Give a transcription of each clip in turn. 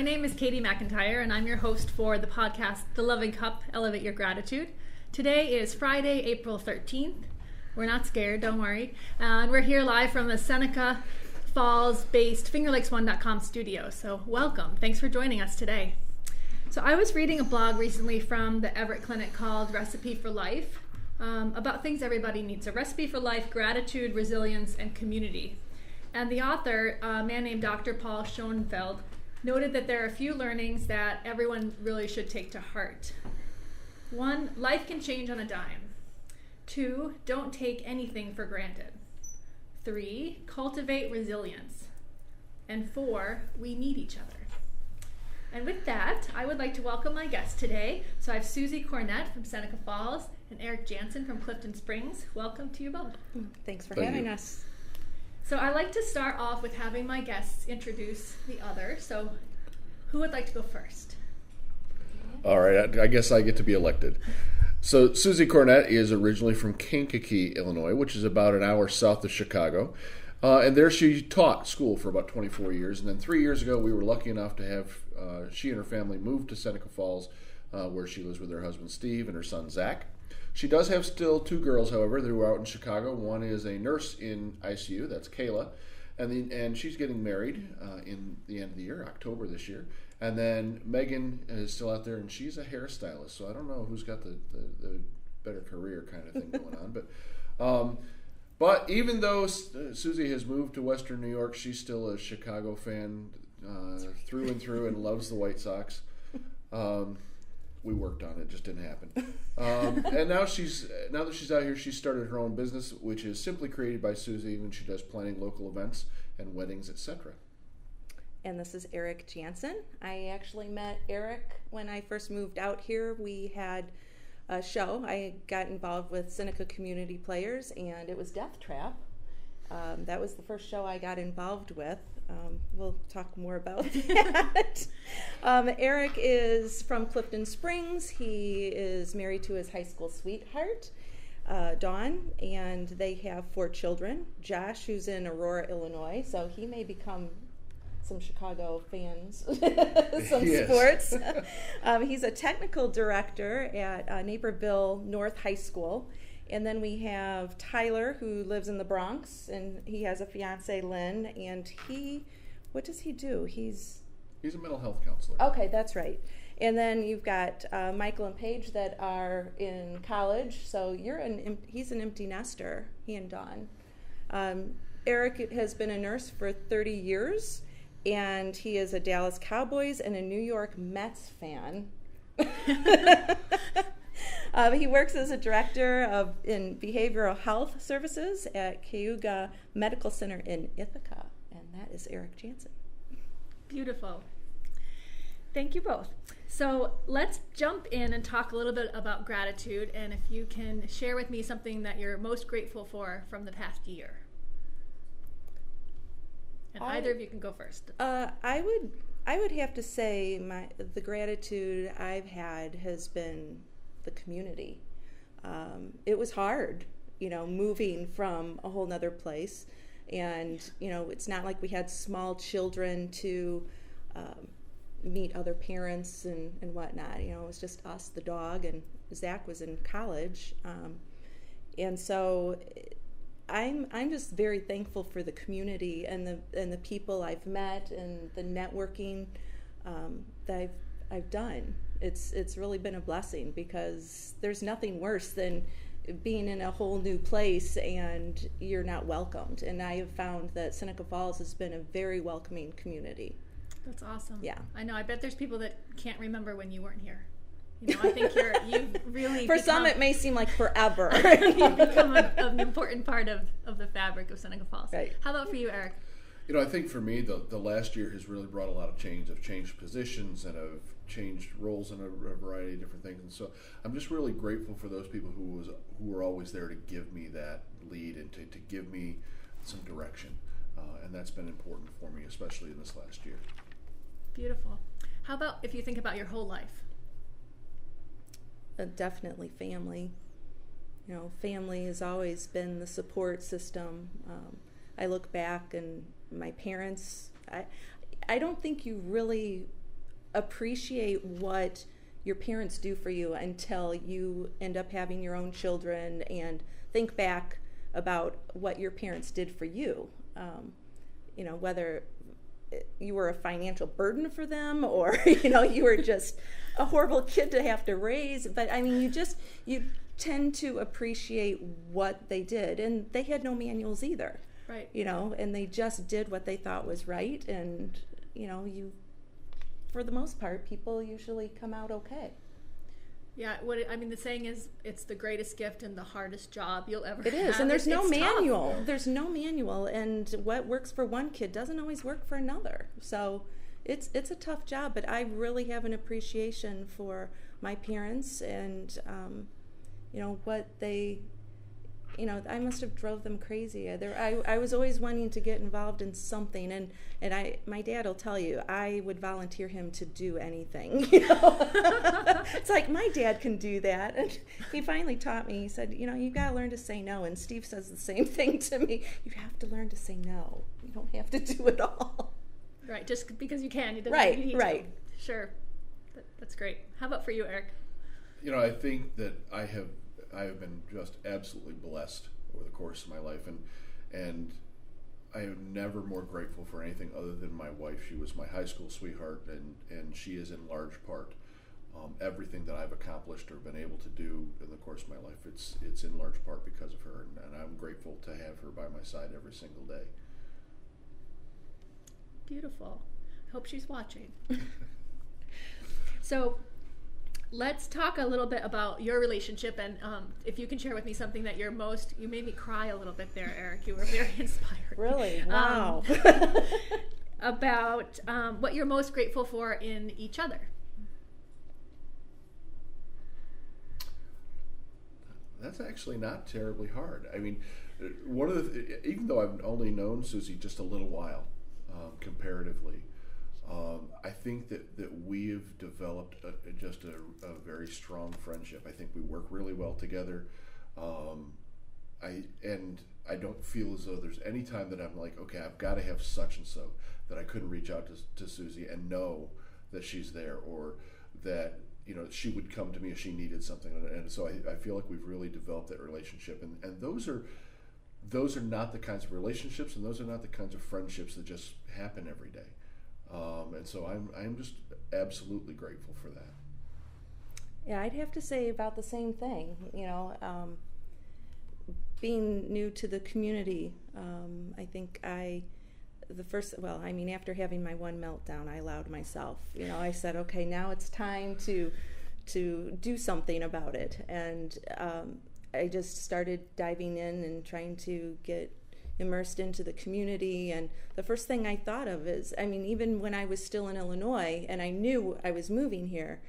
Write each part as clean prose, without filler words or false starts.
My name is Katie MacIntyre, and I'm your host for the podcast, The Loving Cup, Elevate Your Gratitude. Today is Friday, April 13th. We're not scared, don't worry. And we're here live from the Seneca Falls-based FingerLakes1.com studio. So welcome. Thanks for joining us today. So I was reading a blog recently from the Everett Clinic called Recipe for Life about things everybody needs. A recipe for life, gratitude, resilience, and community. And the author, a man named Dr. Paul Schoenfeld, noted that there are a few learnings that everyone really should take to heart. 1, life can change on a dime. 2, don't take anything for granted. 3, cultivate resilience. And 4, we need each other. And with that, I would like to welcome my guests today. So I have Susie Cornett from Seneca Falls and Eric Jansen from Clifton Springs. Welcome to you both. Thanks for having us. So I like to start off with having my guests introduce the other. So who would like to go first? All right, I guess I get to be elected. So Susie Cornett is originally from Kankakee, Illinois, which is about an hour south of Chicago. And there she taught school for about 24 years. And then 3 years ago, we were lucky enough to have she and her family move to Seneca Falls, where she lives with her husband Steve and her son Zach. She does have still 2 girls, however, who are out in Chicago. One is a nurse in ICU, that's Kayla, and she's getting married in the end of the year, October this year. And then Megan is still out there, and she's a hairstylist, so I don't know who's got the better career kind of thing going on. But even though Susie has moved to Western New York, she's still a Chicago fan through and through and loves the White Sox. We worked on it, just didn't happen. And now that she's out here, she's started her own business, which is simply created by Susie, and she does planning local events and weddings, etc. And this is Eric Jansen. I actually met Eric when I first moved out here. We had a show. I got involved with Seneca Community Players, and it was Death Trap. That was the first show I got involved with. We'll talk more about that. Eric is from Clifton Springs. He is married to his high school sweetheart, Dawn, and they have 4 children. Josh, who's in Aurora, Illinois, so he may become some Chicago fans, some sports. He's a technical director at Naperville North High School. And then we have Tyler, who lives in the Bronx, and he has a fiance, Lynn, and what does he do? He's a mental health counselor. Okay, that's right. And then you've got Michael and Paige that are in college, so he's an empty nester, he and Dawn. Eric has been a nurse for 30 years, and he is a Dallas Cowboys and a New York Mets fan. He works as a director in behavioral health services at Cayuga Medical Center in Ithaca, and that is Eric Jansen. Beautiful. Thank you both. So let's jump in and talk a little bit about gratitude, and if you can share with me something that you're most grateful for from the past year. And either of you can go first. I would have to say the gratitude I've had has been the community. It was hard, moving from a whole nother place, and it's not like we had small children to meet other parents and whatnot. It was just us, the dog, and Zach was in college, and so I'm just very thankful for the community and the people I've met and the networking that I've done. It's really been a blessing, because there's nothing worse than being in a whole new place and you're not welcomed. And I have found that Seneca Falls has been a very welcoming community. That's awesome. Yeah. I know. I bet there's people that can't remember when you weren't here. I think you've really For some, it may seem like forever. You've become an important part of the fabric of Seneca Falls. Right. How about for you, Eric? I think for me, the last year has really brought a lot of change. I've changed positions and I've changed roles in a variety of different things. And so I'm just really grateful for those people who were always there to give me that lead and to give me some direction. And that's been important for me, especially in this last year. Beautiful. How about if you think about your whole life? Definitely family. Family has always been the support system. I look back and my parents, I don't think you really appreciate what your parents do for you until you end up having your own children and think back about what your parents did for you. Whether you were a financial burden for them or, you were just a horrible kid to have to raise. But I mean, you tend to appreciate what they did. And they had no manuals either. Right. And they just did what they thought was right. And, for the most part, people usually come out okay. Yeah, the saying is, it's the greatest gift and the hardest job you'll ever have. It is, and there's no manual. Tough. There's no manual, and what works for one kid doesn't always work for another. So it's a tough job, but I really have an appreciation for my parents and, what they... I must have drove them crazy. I was always wanting to get involved in something, and my dad will tell you, I would volunteer him to do anything. It's like, my dad can do that, and he finally taught me. He said, you got to learn to say no. And Steve says the same thing to me. You have to learn to say no. You don't have to do it all. Right, just because you can, it doesn't right, mean you need right. to. Sure, that's great. How about for you, Eric? I think that I have been just absolutely blessed over the course of my life, and I am never more grateful for anything other than my wife. She was my high school sweetheart, and she is in large part everything that I've accomplished or been able to do in the course of my life. It's in large part because of her, and I'm grateful to have her by my side every single day. Beautiful. I hope she's watching. So let's talk a little bit about your relationship, and if you can share with me something that you made me cry a little bit there, Eric. You were very inspiring. Really? Wow. About what you're most grateful for in each other. That's actually not terribly hard. I mean, even though I've only known Susie just a little while, comparatively, I think that we have developed a very strong friendship. I think we work really well together. I don't feel as though there's any time that I'm like, okay, I've got to have such and so, that I couldn't reach out to Susie and know that she's there, or that she would come to me if she needed something. And so I feel like we've really developed that relationship, and those are not the kinds of relationships, and those are not the kinds of friendships that just happen every day. And so I'm just absolutely grateful for that. Yeah, I'd have to say about the same thing. Being new to the community, I think after having my one meltdown, I allowed myself. I said, okay, now it's time to do something about it, and I just started diving in and trying to get immersed into the community. And the first thing I thought of is, even when I was still in Illinois and I knew I was moving here,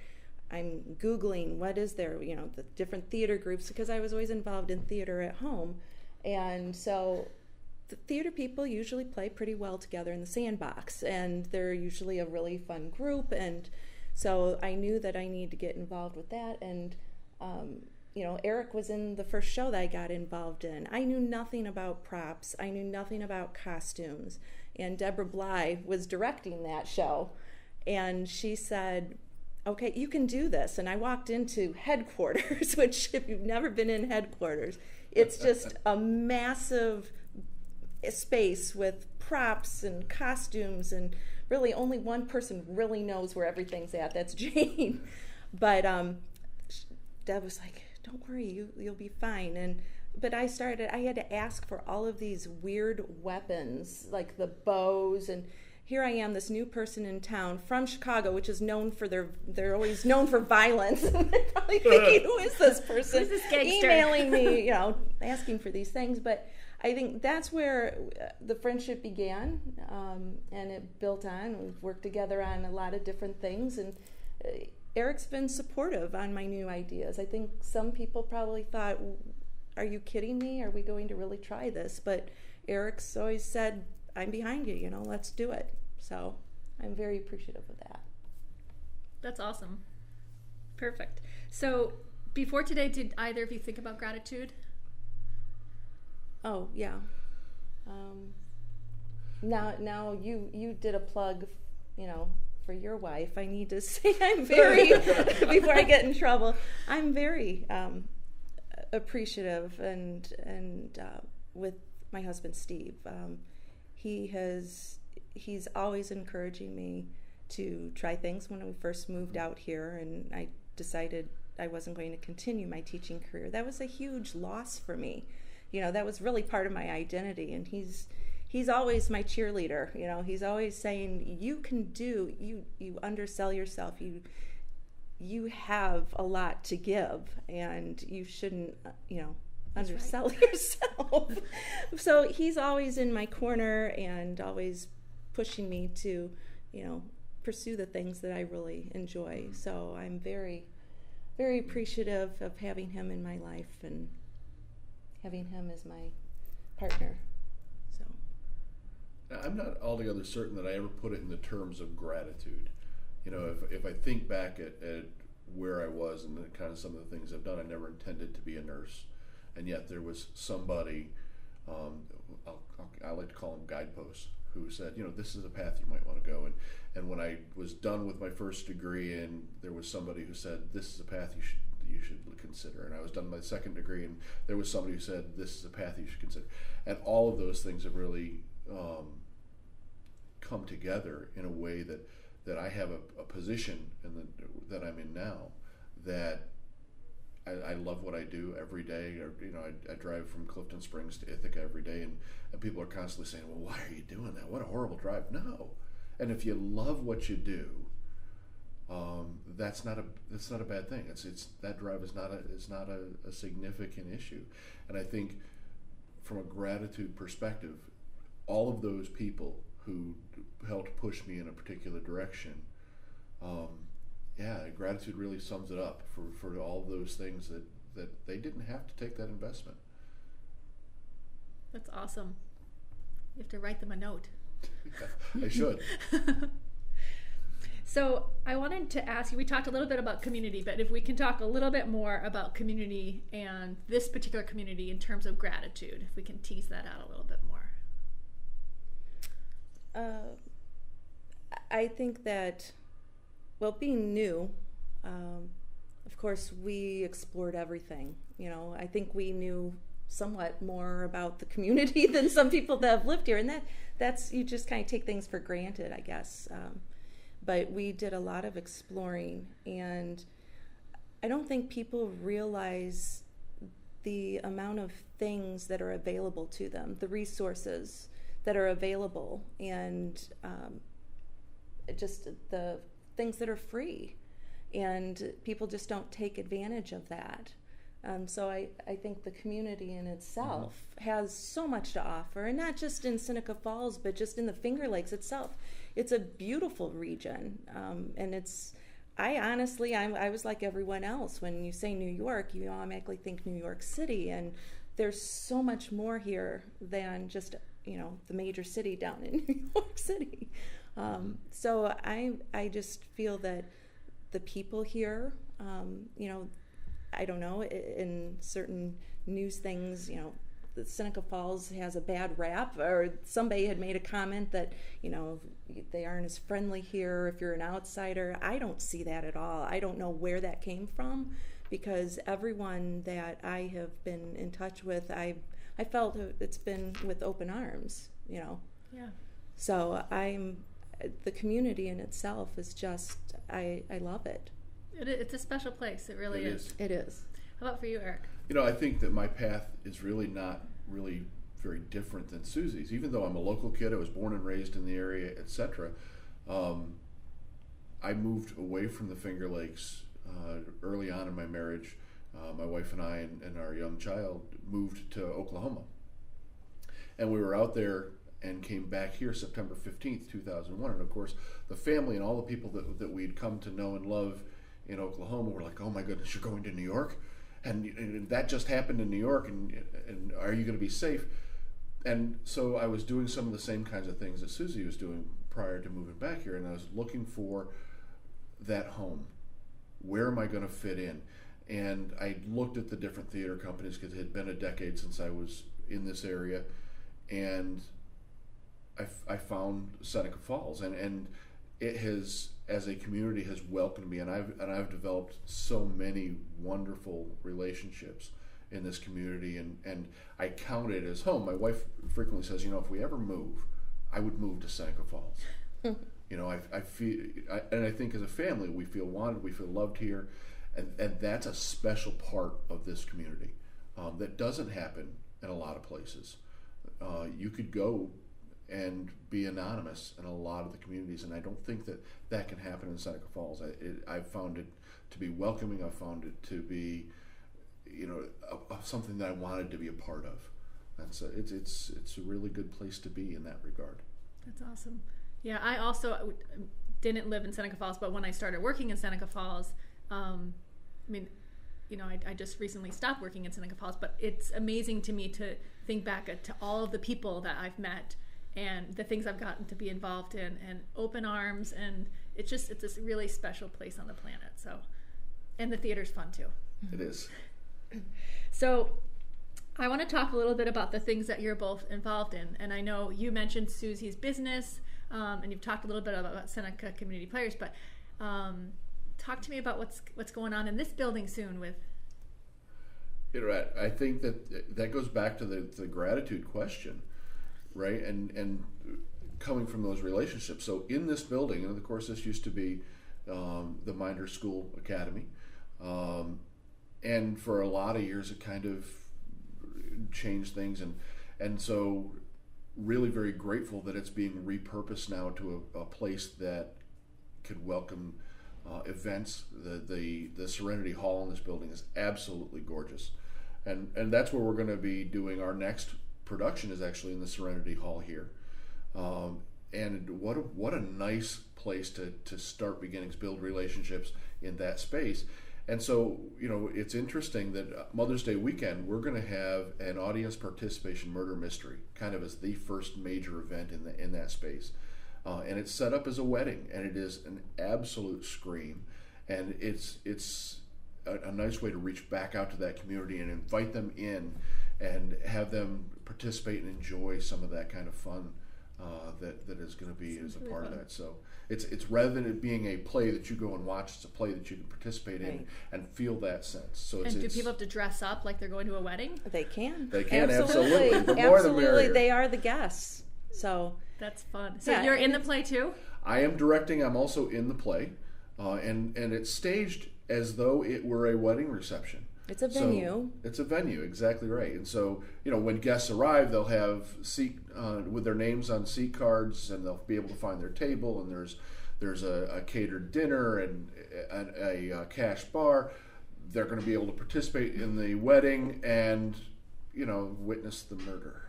I'm Googling what is there, the different theater groups, because I was always involved in theater at home. And so the theater people usually play pretty well together in the Sandbox, and they're usually a really fun group. And so I knew that I needed to get involved with that. And Eric was in the first show that I got involved in. I knew nothing about props. I knew nothing about costumes. And Deborah Bly was directing that show. And she said, okay, you can do this. And I walked into headquarters, which if you've never been in headquarters, it's just a massive space with props and costumes, and really only one person really knows where everything's at. That's Jane. But Deb was like, don't worry, you'll be fine. But I had to ask for all of these weird weapons, like the bows, and here I am, this new person in town from Chicago, which is known for they're always known for violence. And they're probably thinking, who is this person? Who's this gangster? Emailing me, asking for these things. But I think that's where the friendship began, and it built on. We've worked together on a lot of different things, and Eric's been supportive on my new ideas. I think some people probably thought, are you kidding me? Are we going to really try this? But Eric's always said, I'm behind you, let's do it. So I'm very appreciative of that. That's awesome. Perfect. So before today, did either of you think about gratitude? Oh, yeah. Now you did a plug, for your wife, I need to say I'm very, before I get in trouble, I'm very appreciative and with my husband Steve. He's always encouraging me to try things. When we first moved out here and I decided I wasn't going to continue my teaching career, that was a huge loss for me. That was really part of my identity, and he's always my cheerleader. He's always saying, you can do, you undersell yourself, you have a lot to give, and you shouldn't undersell yourself. So he's always in my corner and always pushing me to pursue the things that I really enjoy. So I'm very, very appreciative of having him in my life and having him as my partner. So I'm not altogether certain that I ever put it in the terms of gratitude. If I think back at where I was and the kind of some of the things I've done, I never intended to be a nurse, and yet there was somebody, I like to call them guideposts, who said, this is a path you might want to go. And when I was done with my first degree, and there was somebody who said, this is a path you should consider. And I was done with my second degree, and there was somebody who said, this is a path you should consider. And all of those things have really come together in a way that I have a position that I'm in now that I love what I do every day. I drive from Clifton Springs to Ithaca every day, and people are constantly saying, well, why are you doing that? What a horrible drive. No. And if you love what you do, that's not a bad thing. It's that drive is not a significant issue. And I think from a gratitude perspective, all of those people who helped push me in a particular direction, gratitude really sums it up for all of those things that they didn't have to take that investment. That's awesome. You have to write them a note. I should. So I wanted to ask you, we talked a little bit about community, but if we can talk a little bit more about community and this particular community in terms of gratitude, if we can tease that out a little bit more. I think that, being new, of course, we explored everything. I think we knew somewhat more about the community than some people that have lived here, and that's you just kind of take things for granted, I guess. But we did a lot of exploring, and I don't think people realize the amount of things that are available to them, the resources that are available, and just the things that are free, and people just don't take advantage of that. So I think the community in itself has so much to offer, and not just in Seneca Falls, but just in the Finger Lakes itself. It's a beautiful region, and I was like everyone else. When you say New York, you automatically think New York City, and there's so much more here than just the major city down in New York City. So I just feel that the people here, I don't know, in certain news things, the Seneca Falls has a bad rap, or somebody had made a comment that, they aren't as friendly here if you're an outsider. I don't see that at all. I don't know where that came from, because everyone that I have been in touch with, I felt it's been with open arms, Yeah. So the community in itself is just, I love it. It's a special place. It really is. It is. How about for you, Eric? I think that my path is really not really very different than Susie's. Even though I'm a local kid, I was born and raised in the area, etc. I moved away from the Finger Lakes early on in my marriage. My wife and I and our young child moved to Oklahoma. And we were out there and came back here September 15th, 2001. And of course, the family and all the people that we'd come to know and love in Oklahoma were like, oh my goodness, you're going to New York? And that just happened in New York, and are you going to be safe? And so I was doing some of the same kinds of things that Susie was doing prior to moving back here, and I was looking for that home. Where am I going to fit in? And I looked at the different theater companies, because it had been a decade since I was in this area, and I found Seneca Falls, and it has as a community has welcomed me, and I've developed so many wonderful relationships in this community, and I count it as home. My wife frequently says, if we ever move, I would move to Seneca Falls. I feel, and I think as a family we feel wanted, we feel loved here, and that's a special part of this community that doesn't happen in a lot of places. You could go and be anonymous in a lot of the communities, and I don't think that can happen in Seneca Falls. I've found it to be welcoming. I've found it to be, something that I wanted to be a part of. It's a really good place to be in that regard. That's awesome. Yeah, I also didn't live in Seneca Falls, but when I started working in Seneca Falls, I just recently stopped working in Seneca Falls, but it's amazing to me to think back to all of the people that I've met and the things I've gotten to be involved in, and open arms, and it's this really special place on the planet. So, and the theater's fun too. It is. So I want to talk a little bit about the things that you're both involved in. And I know you mentioned Susie's business, and you've talked a little bit about Seneca Community Players, but talk to me about what's going on in this building soon with... I think that goes back to the gratitude question, right? And coming from those relationships. So in this building, and of course this used to be the Minder School Academy, and for a lot of years it kind of changed things, and so really very grateful that it's being repurposed now to a place that could welcome events. The Serenity Hall in this building is absolutely gorgeous, and that's where we're going to be doing our next production, is actually in the Serenity Hall here. And what a nice place to start beginning to build relationships in that space. And so, it's interesting that Mother's Day weekend, we're going to have an audience participation murder mystery, kind of as the first major event in that space. And it's set up as a wedding, and it is an absolute scream. And it's a nice way to reach back out to that community and invite them in and have them participate and enjoy some of that kind of fun that is going to be as a part of that. So it's rather than it being a play that you go and watch, it's a play that you can participate in and feel that sense. So do people have to dress up like they're going to a wedding? They can. They can, absolutely. The more the merrier. Absolutely, they are the guests. So that's fun. So you're in the play too? I am directing. I'm also in the play, and it's staged as though it were a wedding reception. It's a venue. So it's a venue, exactly right. And so, when guests arrive, they'll have seat with their names on seat cards, and they'll be able to find their table. And there's a catered dinner and a cash bar. They're going to be able to participate in the wedding and witness the murder.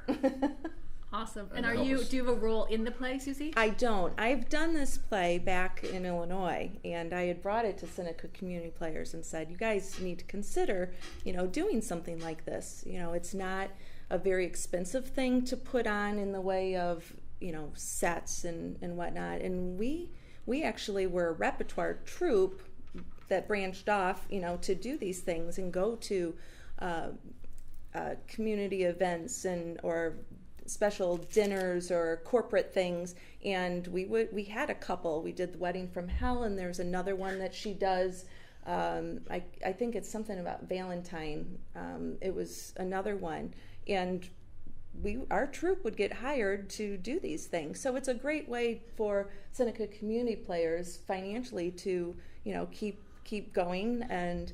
Awesome. And do you have a role in the play, Susie? I don't. I've done this play back in Illinois, and I had brought it to Seneca Community Players and said, you guys need to consider, doing something like this. It's not a very expensive thing to put on in the way of, sets and whatnot. And we actually were a repertoire troupe that branched off, to do these things and go to community events or special dinners or corporate things, and we had a couple. We did the Wedding from Hell, and there's another one that she does. I think it's something about Valentine. It was another one, and our troupe would get hired to do these things. So it's a great way for Seneca Community Players financially to keep going, and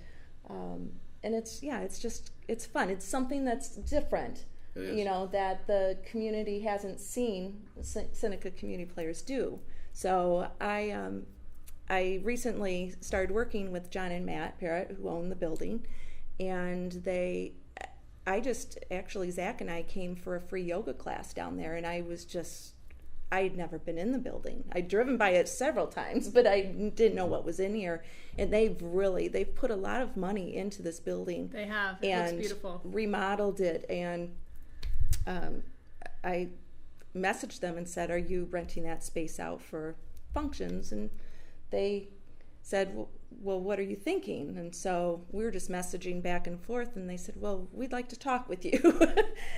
it's fun. It's something that's different. That the community hasn't seen Seneca Community Players do. So I recently started working with John and Matt Parrott, who own the building, and Zach and I came for a free yoga class down there, and I had never been in the building. I'd driven by it several times, but I didn't know what was in here. And they've put a lot of money into this building. They have. It looks beautiful. Remodeled it, and I messaged them and said, are you renting that space out for functions? And they said, well, what are you thinking? And so we were just messaging back and forth, and they said, well, we'd like to talk with you.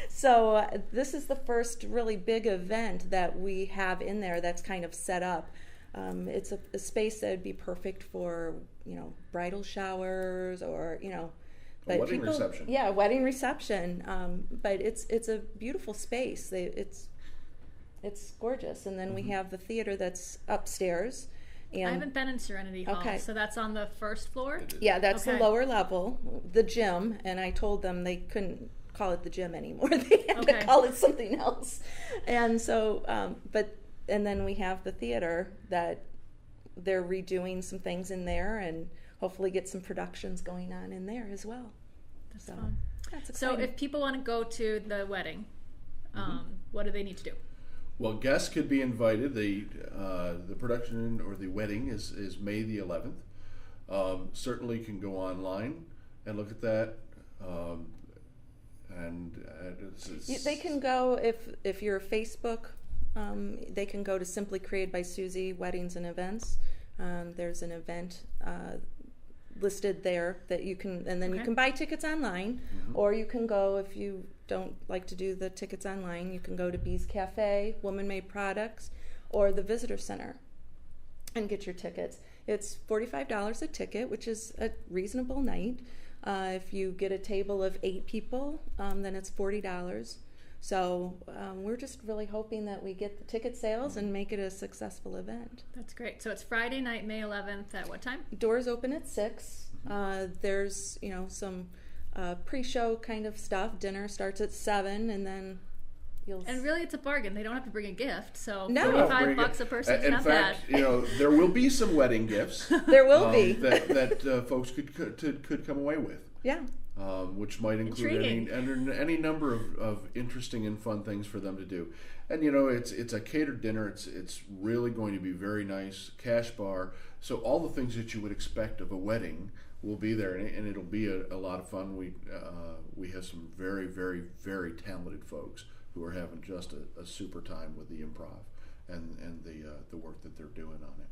So this is the first really big event that we have in there that's kind of set up. It's a space that would be perfect for, bridal showers or, A wedding reception. Yeah, wedding reception. But it's a beautiful space. It's gorgeous. And then we have the theater that's upstairs. And I haven't been in Serenity Hall, so that's on the first floor? Yeah, that's the lower level, the gym. And I told them they couldn't call it the gym anymore. They had to call it something else. And so, and then we have the theater that they're redoing some things in there and hopefully get some productions going on in there as well. That's fun. That's exciting. So if people want to go to the wedding, what do they need to do? Well, guests could be invited. The production or the wedding is May the 11th. Certainly can go online and look at that. They can go if you're Facebook. They can go to Simply Created by Susie Weddings and Events. There's an event listed there that you can, and then you can buy tickets online, or you can go, if you don't like to do the tickets online, you can go to Bee's Cafe, Woman Made Products, or the Visitor Center and get your tickets. It's $45 a ticket, which is a reasonable night. If you get a table of 8 people, then it's $40. So we're just really hoping that we get the ticket sales and make it a successful event. That's great. So it's Friday night, May 11th at what time? Doors open at 6. There's some pre-show kind of stuff. Dinner starts at 7, and then And really, it's a bargain. They don't have to bring a gift, so No. $45 a person is not bad. In fact, there will be some wedding gifts. There will be that folks could come away with. Yeah. Which might include any number of interesting and fun things for them to do. And it's a catered dinner. It's really going to be very nice. Cash bar. So all the things that you would expect of a wedding will be there, and it'll be a lot of fun. We have some very, very, very talented folks who are having just a super time with the improv and the work that they're doing on it.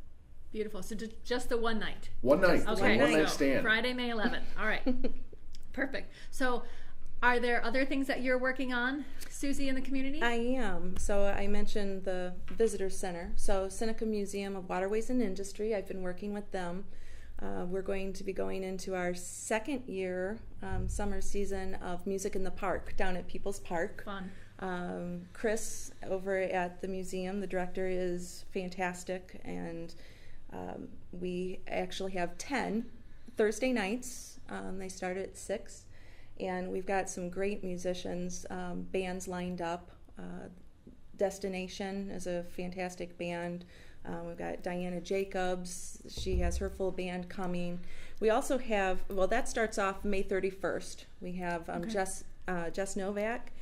Beautiful. So just the one night. One night. Okay. One night stand. Friday, May 11th. All right. Perfect. So are there other things that you're working on, Susie, in the community? I am. So I mentioned the Visitor Center. So Seneca Museum of Waterways and Industry, I've been working with them. We're going to be going into our second year summer season of Music in the Park down at People's Park. Fun. Chris over at the museum, the director, is fantastic, and we actually have 10 Thursday nights. They start at 6, and we've got some great musicians, bands lined up. Destination is a fantastic band. We've got Diana Jacobs. She has her full band coming. We also have, that starts off May 31st. We have Jess Novak.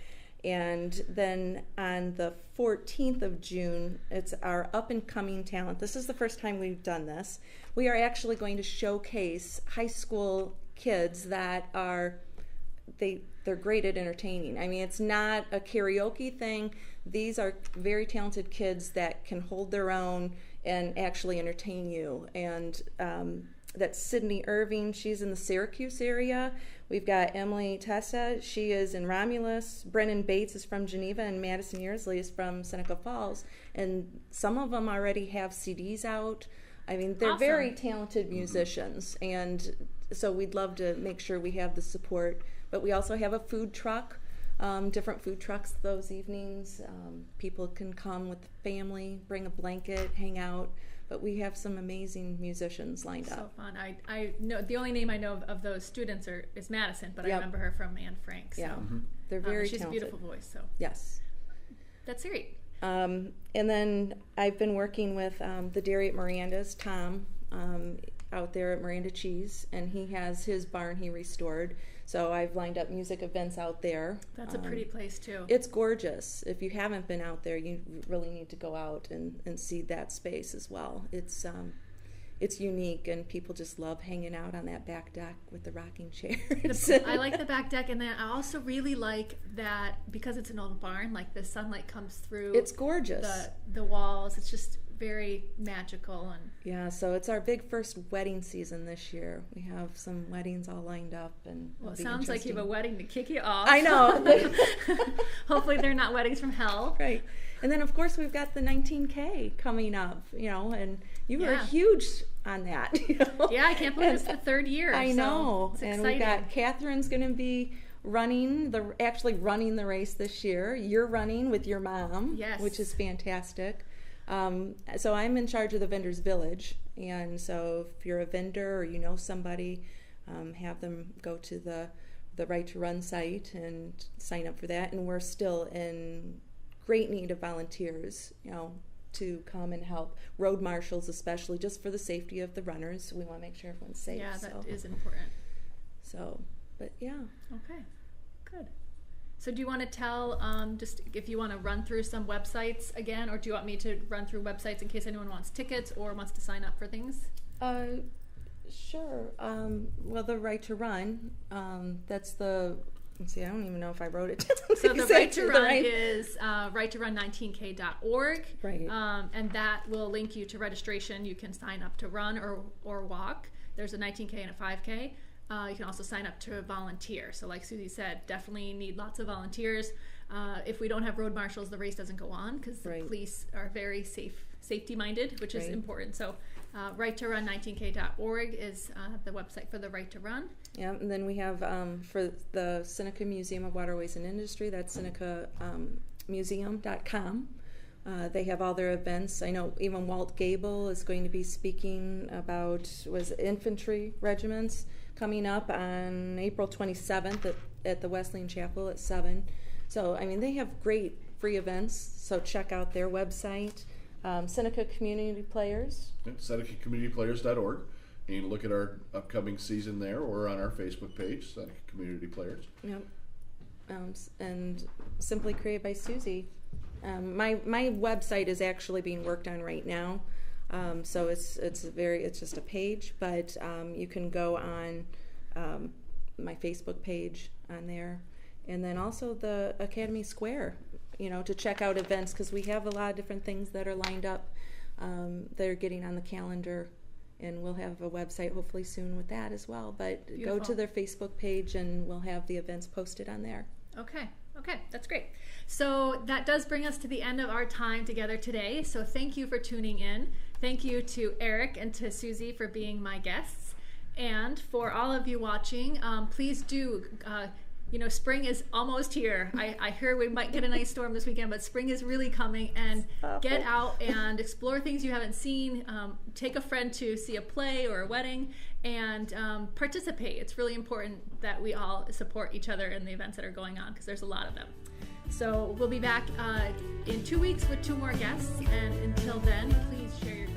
And then on the 14th of June, it's our up-and-coming talent. This is the first time we've done this. We are actually going to showcase high school kids that they're great at entertaining. I mean, it's not a karaoke thing. These are very talented kids that can hold their own and actually entertain you. And that's Sydney Irving. She's in the Syracuse area. We've got Emily Tessa. She is in Romulus. Brennan Bates is from Geneva, and Madison Yearsley is from Seneca Falls. And some of them already have CDs out. I mean, they're awesome. Very talented musicians. And so we'd love to make sure we have the support. But we also have a food truck, different food trucks those evenings. People can come with the family, bring a blanket, hang out. But we have some amazing musicians lined up. So fun. I know the only name I know of those students is Madison, but I remember her from Anne Frank. So. Yeah, they're very she's talented. a beautiful voice. So yes, that's great. And then I've been working with the dairy at Miranda's, Tom, out there at Miranda Cheese, and he has his barn he restored. So I've lined up music events out there. That's a pretty place too. It's gorgeous. If you haven't been out there, you really need to go out and see that space as well. It's unique, and people just love hanging out on that back deck with the rocking chairs. I like the back deck, and then I also really like that because it's an old barn. Like the sunlight comes through. It's gorgeous. The walls. It's just very magical. And yeah, so it's our big first wedding season this year. We have some weddings all lined up, and well, it sounds like you have a wedding to kick you off. I know. Hopefully they're not weddings from hell. Right. And then of course we've got the 19K coming up, and you were huge on that. Yeah, I can't believe it's the third year. I know. It's and exciting. we've got Catherine's going to be running the race this year. You're running with your mom, yes, which is fantastic. So I'm in charge of the vendors village, and so if you're a vendor or you know somebody, have them go to the Right to Run site and sign up for that. And we're still in great need of volunteers, to come and help. Road marshals especially, just for the safety of the runners. We want to make sure everyone's safe. Yeah, that is important. So, but yeah. Okay, good. So do you want to tell, just if you want to run through some websites again, or do you want me to run through websites in case anyone wants tickets or wants to sign up for things? Sure. Well, the Right to Run, that's the, let's see, I don't even know if I wrote it. So the Right to Run is rightorun19k.org. Right. And that will link you to registration. You can sign up to run or walk. There's a 19K and a 5K. You can also sign up to volunteer. So like Susie said, definitely need lots of volunteers. If we don't have road marshals, the race doesn't go on because the police are very safety-minded, which is important. So rightorun19k.org is the website for the Right to Run. Yeah, and then we have for the Seneca Museum of Waterways and Industry, that's senecamuseum.com. They have all their events. I know even Walt Gable is going to be speaking about infantry regiments coming up on April 27th at the Wesleyan Chapel at 7. So, I mean, they have great free events, so check out their website. Seneca Community Players. SenecaCommunityPlayers.org. And you can look at our upcoming season there or on our Facebook page, Seneca Community Players. Yep. And Simply Created by Susie. My website is actually being worked on right now. So it's just a page, but you can go on my Facebook page on there, and then also the Academy Square, to check out events, because we have a lot of different things that are lined up that are getting on the calendar, and we'll have a website hopefully soon with that as well. But Beautiful. Go to their Facebook page and we'll have the events posted on there. Okay, that's great. So that does bring us to the end of our time together today. So thank you for tuning in. Thank you to Eric and to Susie for being my guests. And for all of you watching, please do, spring is almost here. I hear we might get a nice storm this weekend, but spring is really coming. And get out and explore things you haven't seen. Take a friend to see a play or a wedding and participate. It's really important that we all support each other in the events that are going on, because there's a lot of them. So we'll be back in 2 weeks with 2 more guests. And until then, please share your